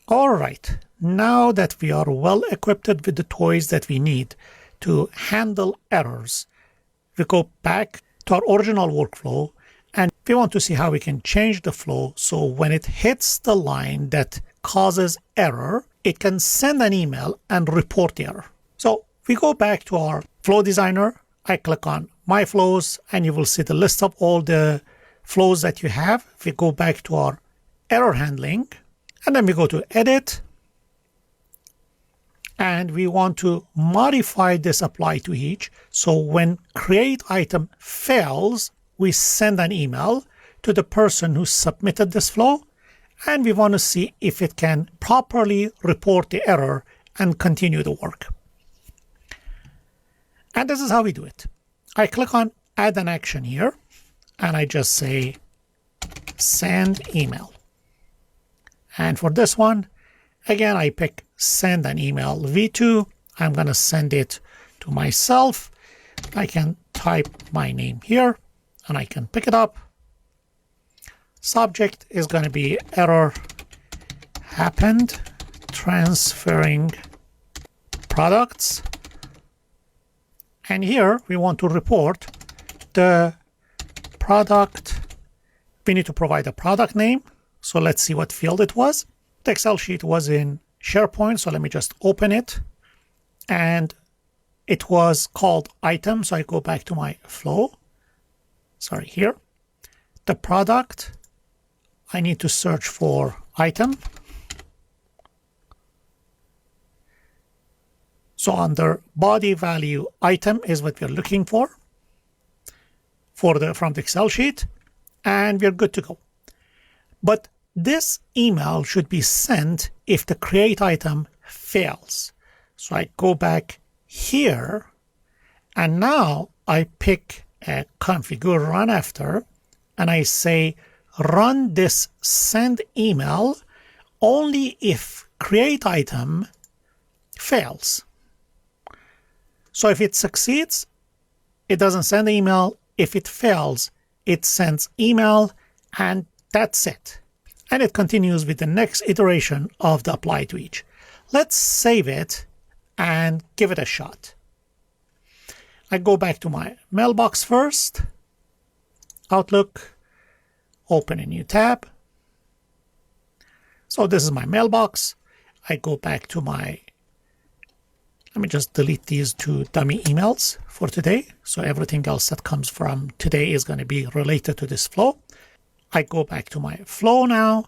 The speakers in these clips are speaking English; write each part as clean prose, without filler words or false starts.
All right, now that we are well equipped with the toys that we need to handle errors, we go back to our original workflow and we want to see how we can change the flow so when it hits the line that causes error, it can send an email and report the error. So we go back to our flow designer. I click on my flows and you will see the list of all the flows that you have. We go back to our error handling and then we go to edit and we want to modify this apply to each. So when create item fails, we send an email to the person who submitted this flow and we want to see if it can properly report the error and continue the work. And this is how we do it. I click on add an action here and I just say send email. And for this one, again, I pick send an email v2. I'm going to send it to myself. I can type my name here and I can pick it up. Subject is going to be error happened transferring products. And here we want to report the product. We need to provide a product name. So let's see what field it was. The Excel sheet was in SharePoint. So let me just open it. And it was called item. So I go back to my flow. Sorry, here. The product, I need to search for item. So under body value item is what we're looking for from the Excel sheet, and we're good to go. But this email should be sent if the create item fails. So I go back here, and now I pick a configure run after, and I say run this send email only if create item fails. So if it succeeds, it doesn't send email. If it fails, it sends email, and that's it. And it continues with the next iteration of the apply to each. Let's save it and give it a shot. I go back to my mailbox first, Outlook, open a new tab. So this is my mailbox. I go back to my let me just delete these two dummy emails for today. So everything else that comes from today is going to be related to this flow. I go back to my flow now.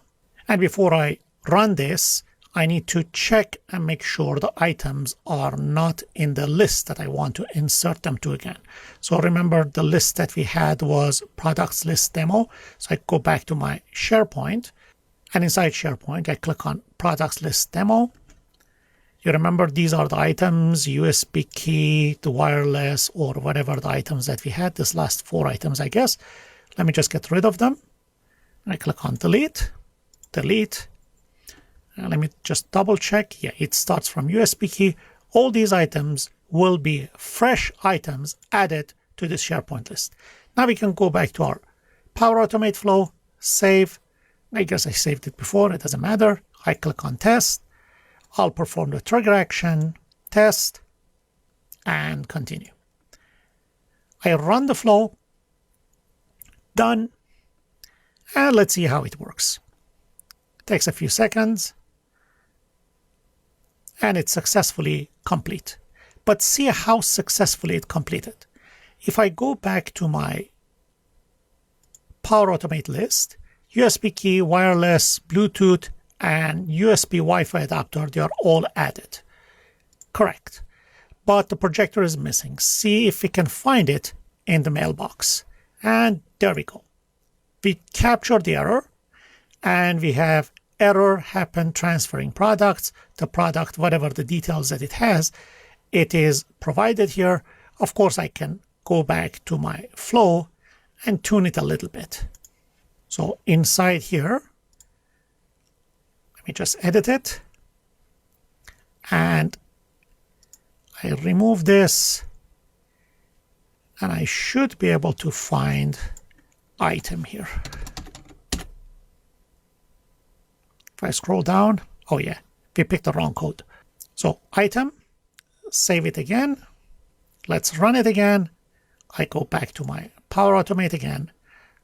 And before I run this, I need to check and make sure the items are not in the list that I want to insert them to again. So remember the list that we had was products list demo. So I go back to my SharePoint. And inside SharePoint, I click on products list demo. You remember these are the items, USB key, the wireless, or whatever the items that we had, this last 4 items, I guess. Let me just get rid of them. I click on delete, delete. And let me just double check. Yeah, it starts from USB key. All these items will be fresh items added to this SharePoint list. Now we can go back to our Power Automate flow, save. I guess I saved it before, it doesn't matter. I click on test. I'll perform the trigger action, test, and continue. I run the flow, done, and let's see how it works. It takes a few seconds, and it's successfully complete. But see how successfully it completed. If I go back to my Power Automate list, USB key, wireless, Bluetooth, and USB Wi-Fi adapter, they are all added. Correct. But the projector is missing. See if we can find it in the mailbox. And there we go. We captured the error, and we have error happened transferring products. The product, whatever the details that it has, it is provided here. Of course, I can go back to my flow and tune it a little bit. So inside here, let me just edit it. And I remove this. And I should be able to find item here. If I scroll down, Oh yeah, we picked the wrong code. So item, save it again. Let's run it again. I go back to my Power Automate again.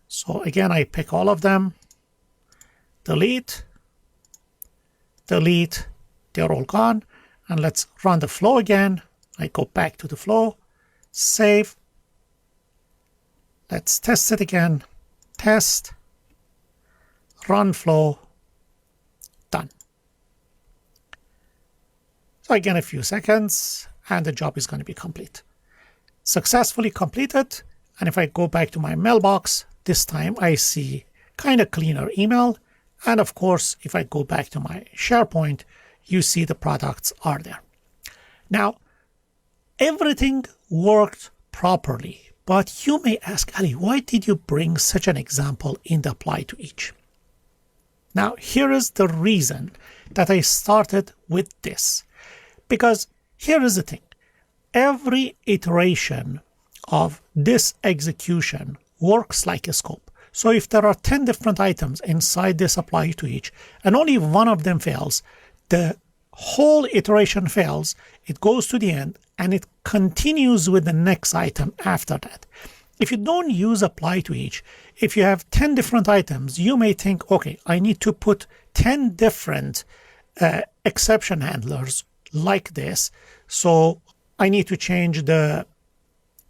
So again, I pick all of them, delete, delete, they're all gone. And let's run the flow again. I go back to the flow, save. Let's test it again, test, run flow, done. So again, a few seconds, and the job is going to be complete. Successfully completed. And if I go back to my mailbox, this time I see kind of cleaner email. And of course, if I go back to my SharePoint, you see the products are there. Now, everything worked properly, but you may ask, Ali, why did you bring such an example in the apply to each? Now, here is the reason that I started with this. Because here is the thing. Every iteration of this execution works like a scope. So if there are 10 different items inside this apply to each, and only one of them fails, the whole iteration fails, it goes to the end, and it continues with the next item after that. If you don't use apply to each, if you have 10 different items, you may think, okay, I need to put 10 different exception handlers like this. So I need to change the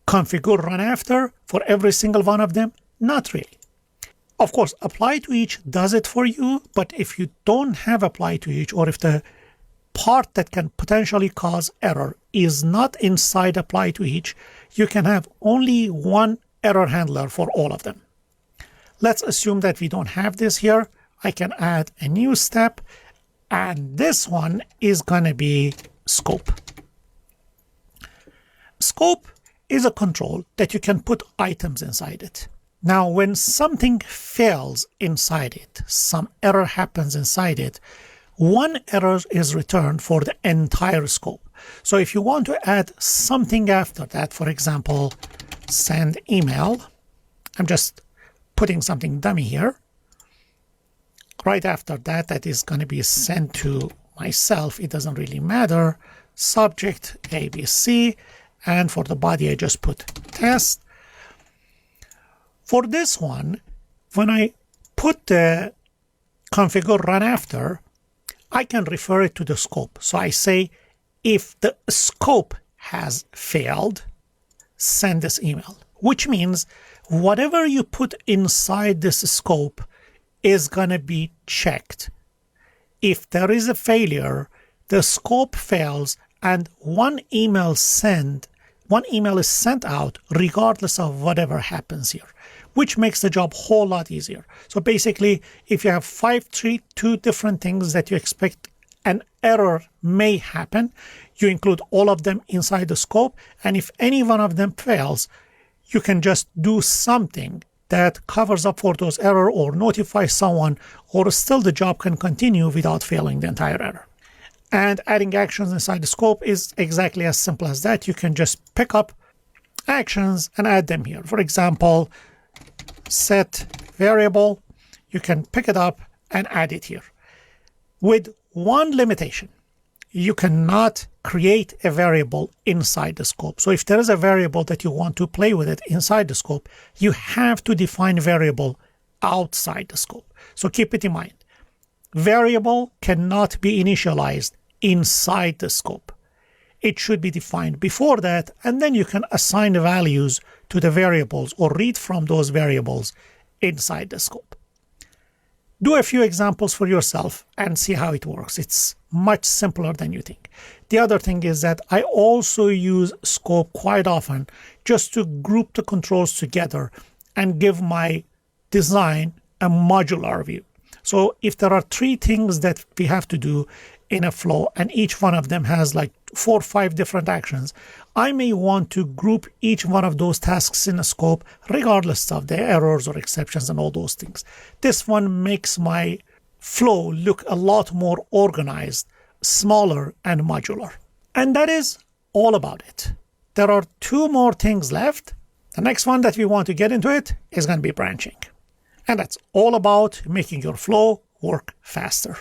configure run after for every single one of them. Not really. Of course, apply to each does it for you, but if you don't have apply to each, or if the part that can potentially cause error is not inside apply to each, you can have only one error handler for all of them. Let's assume that we don't have this here. I can add a new step, and this one is going to be scope. Scope is a control that you can put items inside it. Now, when something fails inside it, some error happens inside it, one error is returned for the entire scope. So if you want to add something after that, for example, send email, I'm just putting something dummy here. Right after that, that is going to be sent to myself. It doesn't really matter. Subject ABC, and for the body, I just put test. For this one, when I put the configure run after, I can refer it to the scope. So I say, if the scope has failed, send this email, which means whatever you put inside this scope is going to be checked. If there is a failure, the scope fails, and one email is sent out regardless of whatever happens here, which makes the job a whole lot easier. So basically, if you have 2 different things that you expect an error may happen, you include all of them inside the scope, and if any one of them fails, you can just do something that covers up for those errors or notify someone, or still the job can continue without failing the entire error. And adding actions inside the scope is exactly as simple as that. You can just pick up actions and add them here. For example, set variable, you can pick it up and add it here. With one limitation, you cannot create a variable inside the scope. So if there is a variable that you want to play with it inside the scope, you have to define variable outside the scope. So keep it in mind. Variable cannot be initialized inside the scope. It should be defined before that, and then you can assign the values to the variables or read from those variables inside the scope. Do a few examples for yourself and see how it works. It's much simpler than you think. The other thing is that I also use scope quite often just to group the controls together and give my design a modular view. So if there are 3 things that we have to do in a flow, and each one of them has like 4 or 5 different actions, I may want to group each one of those tasks in a scope, regardless of the errors or exceptions and all those things. This one makes my flow look a lot more organized, smaller, and modular. And that is all about it. There are 2 more things left. The next one that we want to get into it is going to be branching. And that's all about making your flow work faster.